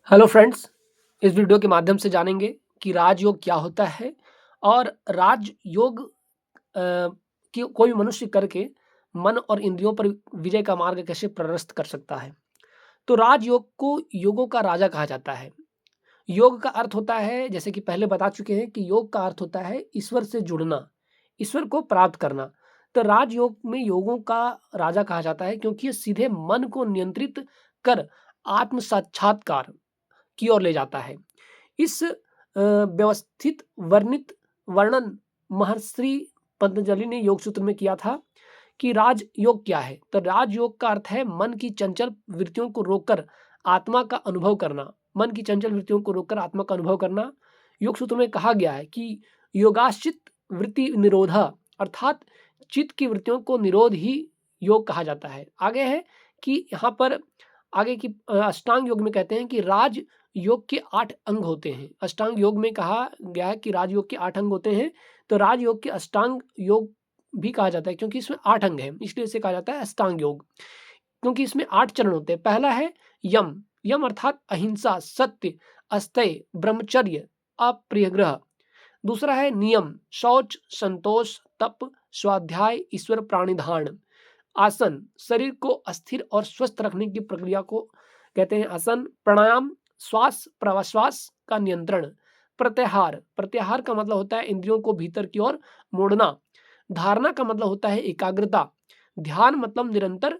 Hello friends, इस video के माध्यम से जानेंगे कि राजयोग क्या होता है और राजयोग कि कोई मनुष्य करके मन और इंद्रियों पर विजय का मार्ग कैसे प्रशस्त कर सकता है। तो राजयोग को योगों का राजा कहा जाता है। योग का अर्थ होता है, जैसे कि पहले बता चुके हैं कि योग का अर्थ होता है ईश्वर से जुड़ना, ईश्वर को प्राप्त करना। तो राजयोग में योगों का राजा कहा जाता है क्योंकि ये सीधे मन को नियंत्रित कर आत्म साक्षात्कार की ओर ले जाता है। इस व्यवस्थित वर्णित वर्णन महर्षि पतंजलि ने योग सूत्र में किया था कि राजयोग क्या है। तो राजयोग का अर्थ है मन की चंचल वृत्तियों को रोककर आत्मा का अनुभव करना। मन की चंचल वृत्तियों को रोककर आत्मा का अनुभव करना। योग सूत्र में कहा गया है कि योगाश्चित वृत्ति निरोधा, अर्थात चित्त की वृत्तियों को निरोध ही योग कहा जाता है। आगे है कि यहाँ पर आगे की अष्टांग योग में कहते हैं कि राज योग के 8 अंग होते हैं। अष्टांग योग में कहा गया है कि राजयोग के 8 अंग होते हैं। तो राजयोग के अष्टांग योग भी कहा जाता है क्योंकि इसमें 8 अंग हैं, इसलिए इसे कहा जाता है अष्टांग योग, क्योंकि इसमें 8 चरण होते हैं। पहला है यम। यम अर्थात अहिंसा, सत्य, अस्थेय, ब्रह्मचर्य, अप्रियग्रह। दूसरा है नियम, शौच, संतोष, तप, स्वाध्याय, ईश्वर प्राणिधान। आसन, शरीर को अस्थिर और स्वस्थ रखने की प्रक्रिया को कहते हैं आसन। प्राणायाम, श्वास प्रश्वास का नियंत्रण। प्रत्याहार, प्रत्याहार का मतलब होता है इंद्रियों को भीतर की ओर मोड़ना। धारणा का मतलब होता है एकाग्रता। ध्यान मतलब निरंतर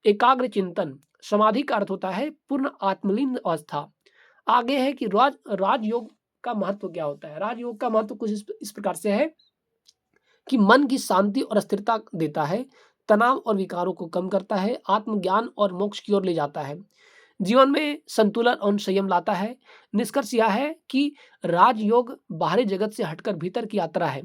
एकाग्र चिंतन। समाधि का अर्थ होता है पूर्ण आत्मलीन अवस्था। आगे है कि राजयोग का महत्व क्या होता है। राजयोग का महत्व कुछ इस प्रकार से है कि मन की शांति और स्थिरता देता है, तनाव और विकारों को कम करता है, आत्मज्ञान और मोक्ष की ओर ले जाता है, जीवन में संतुलन और संयम लाता है। निष्कर्ष यह है कि राजयोग बाहरी जगत से हटकर भीतर की यात्रा है।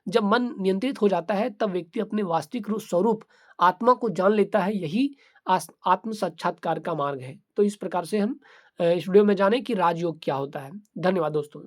जब मन नियंत्रित हो जाता है तब व्यक्ति अपने वास्तविक स्वरूप आत्मा को जान लेता है। यही आत्म साक्षात्कार का मार्ग है। तो इस प्रकार से हम इस वीडियो में जाने कि राजयोग क्या होता है। धन्यवाद दोस्तों।